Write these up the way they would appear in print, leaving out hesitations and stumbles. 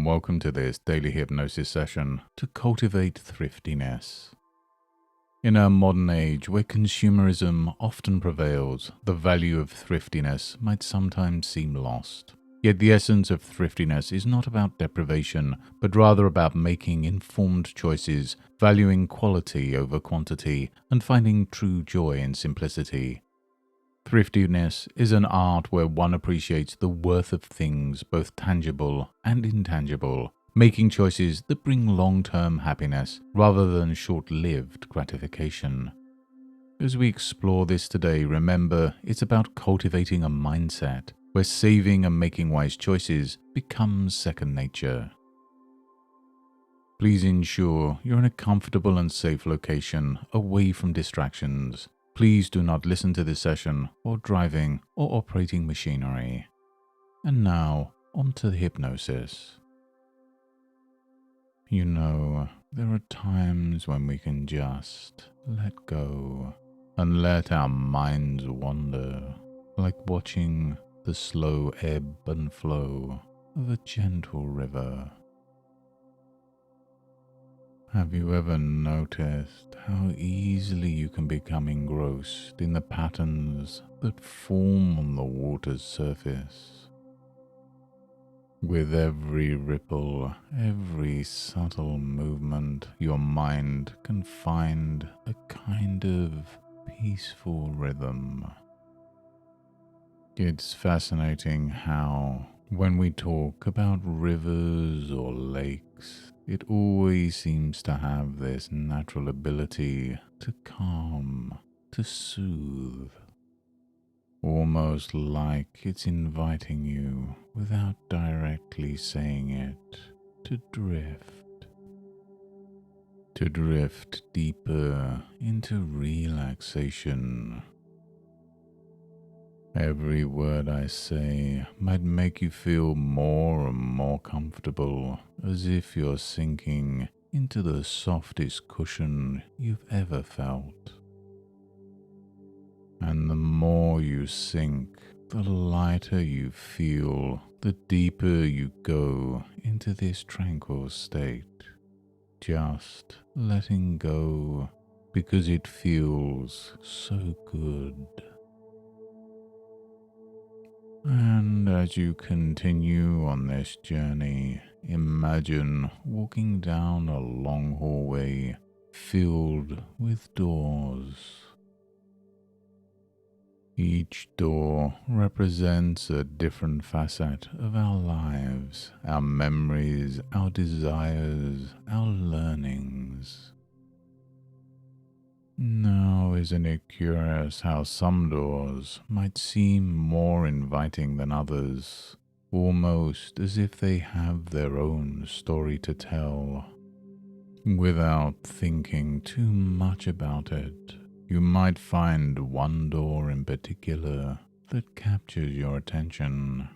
and welcome to this daily hypnosis session to cultivate thriftiness. In our modern age where consumerism often prevails, the value of thriftiness might sometimes seem lost. Yet the essence of thriftiness is not about deprivation, but rather about making informed choices, valuing quality over quantity, and finding true joy in simplicity. Thriftiness is an art where one appreciates the worth of things, both tangible and intangible, making choices that bring long-term happiness rather than short-lived gratification. As we explore this today, remember it's about cultivating a mindset where saving and making wise choices becomes second nature. Please ensure you're in a comfortable and safe location away from distractions. Please do not listen to this session while driving or operating machinery. And now, on to the hypnosis. You know, there are times when we can just let go and let our minds wander, like watching the slow ebb and flow of a gentle river. Have you ever noticed how easily you can become engrossed in the patterns that form on the water's surface? With every ripple, every subtle movement, your mind can find a kind of peaceful rhythm. It's fascinating how, when we talk about rivers or lakes, it always seems to have this natural ability to calm, to soothe, almost like it's inviting you, without directly saying it, to drift deeper into relaxation. Every word I say might make you feel more and more comfortable, as if you're sinking into the softest cushion you've ever felt. And the more you sink, the lighter you feel, the deeper you go into this tranquil state, just letting go because it feels so good. And as you continue on this journey, imagine walking down a long hallway filled with doors. Each door represents a different facet of our lives, our memories, our desires, our learnings. Now, isn't it curious how some doors might seem more inviting than others, almost as if they have their own story to tell? Without thinking too much about it, you might find one door in particular that captures your attention.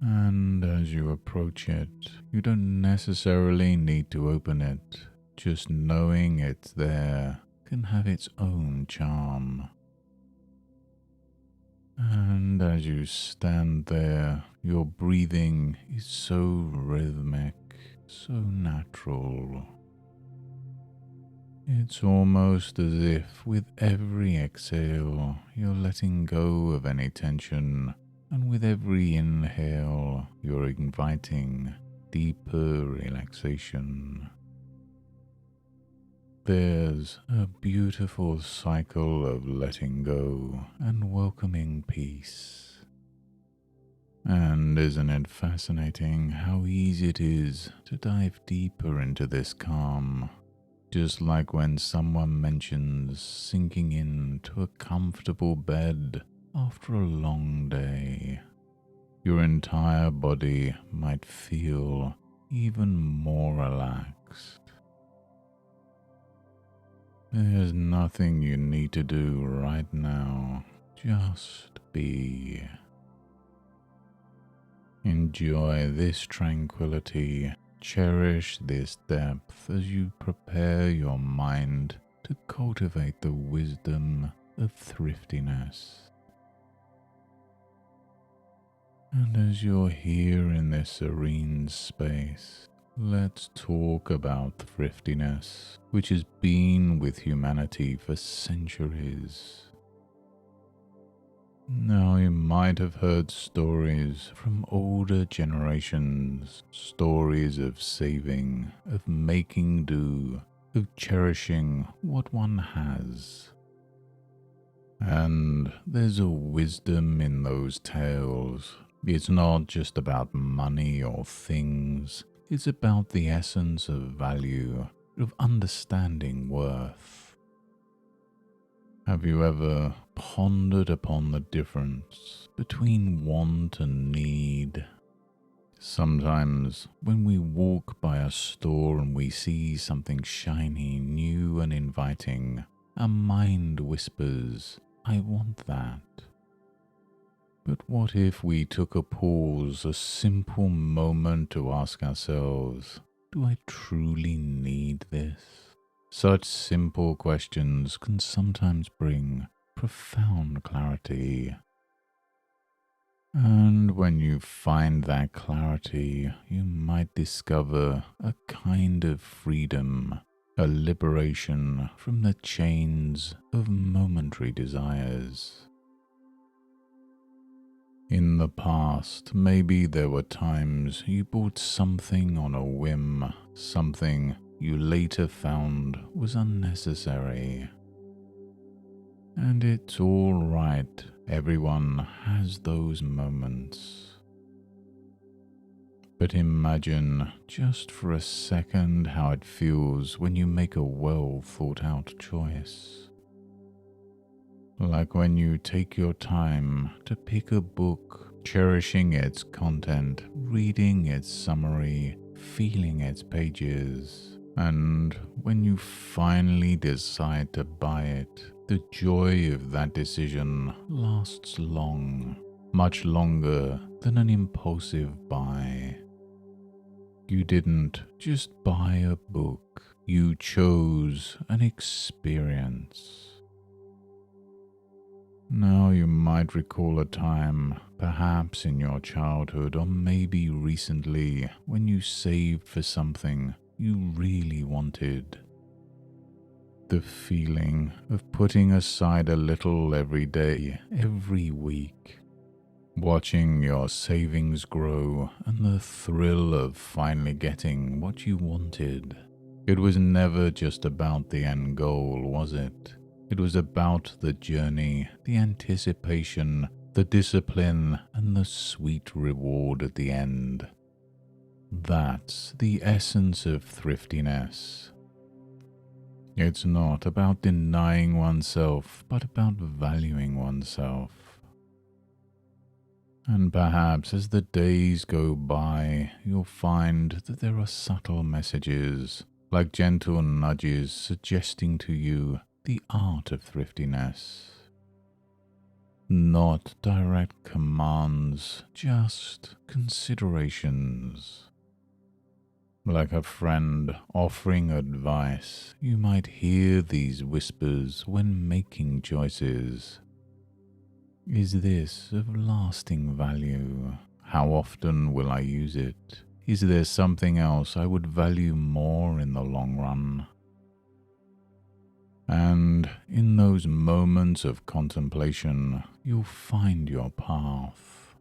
And as you approach it, you don't necessarily need to open it. Just knowing it's there can have its own charm. And as you stand there, your breathing is so rhythmic, so natural. It's almost as if with every exhale, you're letting go of any tension, and with every inhale, you're inviting deeper relaxation. There's a beautiful cycle of letting go and welcoming peace. And isn't it fascinating how easy it is to dive deeper into this calm? Just like when someone mentions sinking into a comfortable bed after a long day, your entire body might feel even more relaxed. There's nothing you need to do right now, just be. Enjoy this tranquility, cherish this depth as you prepare your mind to cultivate the wisdom of thriftiness. And as you're here in this serene space, let's talk about thriftiness, which has been with humanity for centuries. Now, you might have heard stories from older generations, stories of saving, of making do, of cherishing what one has. And there's a wisdom in those tales. It's not just about money or things, it's about the essence of value, of understanding worth. Have you ever pondered upon the difference between want and need? Sometimes when we walk by a store and we see something shiny, new and inviting, our mind whispers, "I want that." But what if we took a pause, a simple moment to ask ourselves, do I truly need this? Such simple questions can sometimes bring profound clarity. And when you find that clarity, you might discover a kind of freedom, a liberation from the chains of momentary desires. In the past, maybe there were times you bought something on a whim, something you later found was unnecessary. And it's all right, everyone has those moments. But imagine just for a second how it feels when you make a well thought out choice. Like when you take your time to pick a book, cherishing its content, reading its summary, feeling its pages. And when you finally decide to buy it, the joy of that decision lasts long, much longer than an impulsive buy. You didn't just buy a book, you chose an experience. Now you might recall a time, perhaps in your childhood or maybe recently, when you saved for something you really wanted. The feeling of putting aside a little every day, every week, watching your savings grow and the thrill of finally getting what you wanted. It was never just about the end goal, was it? It was about the journey, the anticipation, the discipline, and the sweet reward at the end. That's the essence of thriftiness. It's not about denying oneself, but about valuing oneself. And perhaps as the days go by, you'll find that there are subtle messages, like gentle nudges suggesting to you the art of thriftiness. Not direct commands, just considerations. Like a friend offering advice, you might hear these whispers when making choices. Is this of lasting value? How often will I use it? Is there something else I would value more in the long run? And in those moments of contemplation, you'll find your path.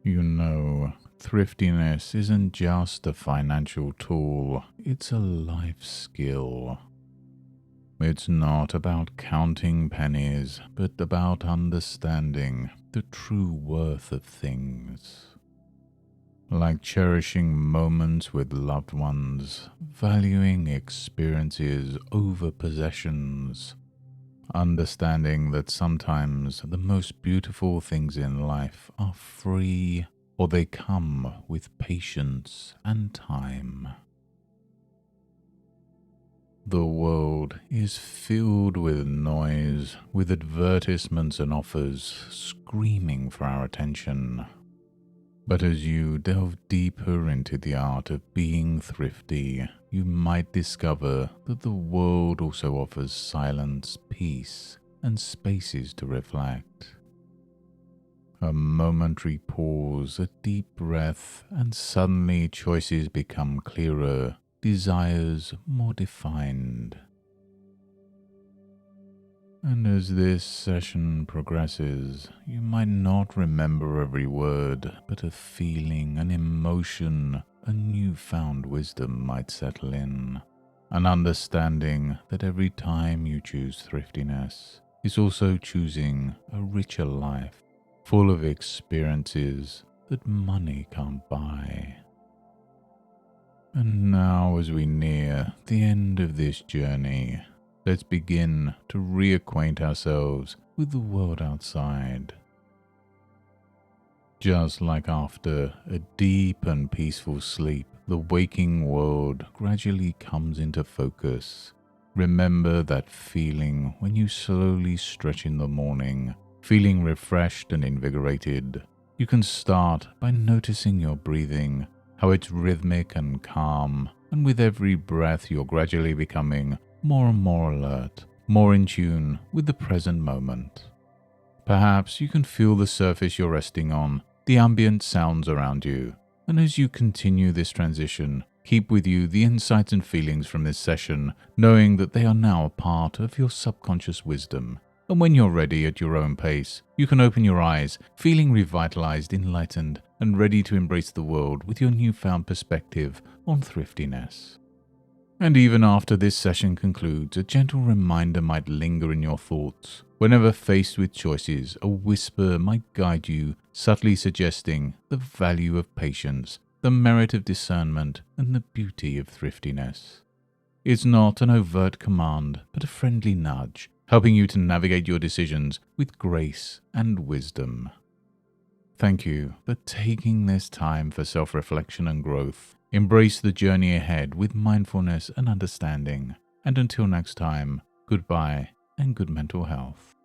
You know, thriftiness isn't just a financial tool, it's a life skill. It's not about counting pennies, but about understanding the true worth of things. Like cherishing moments with loved ones, valuing experiences over possessions, understanding that sometimes the most beautiful things in life are free or they come with patience and time. The world is filled with noise, with advertisements and offers screaming for our attention. But as you delve deeper into the art of being thrifty, you might discover that the world also offers silence, peace, and spaces to reflect. A momentary pause, a deep breath, and suddenly choices become clearer, desires more defined. And as this session progresses, you might not remember every word, but a feeling, an emotion, a newfound wisdom might settle in. An understanding that every time you choose thriftiness is also choosing a richer life, full of experiences that money can't buy. And now, as we near the end of this journey, let's begin to reacquaint ourselves with the world outside. Just like after a deep and peaceful sleep, the waking world gradually comes into focus. Remember that feeling when you slowly stretch in the morning, feeling refreshed and invigorated. You can start by noticing your breathing, how it's rhythmic and calm, and with every breath you're gradually becoming more and more alert, more in tune with the present moment. Perhaps you can feel the surface you're resting on, the ambient sounds around you, and as you continue this transition, keep with you the insights and feelings from this session, knowing that they are now a part of your subconscious wisdom. And when you're ready at your own pace, you can open your eyes, feeling revitalized, enlightened, and ready to embrace the world with your newfound perspective on thriftiness. And even after this session concludes, a gentle reminder might linger in your thoughts. Whenever faced with choices, a whisper might guide you, subtly suggesting the value of patience, the merit of discernment, and the beauty of thriftiness. It's not an overt command, but a friendly nudge, helping you to navigate your decisions with grace and wisdom. Thank you for taking this time for self-reflection and growth. Embrace the journey ahead with mindfulness and understanding. And until next time, goodbye and good mental health.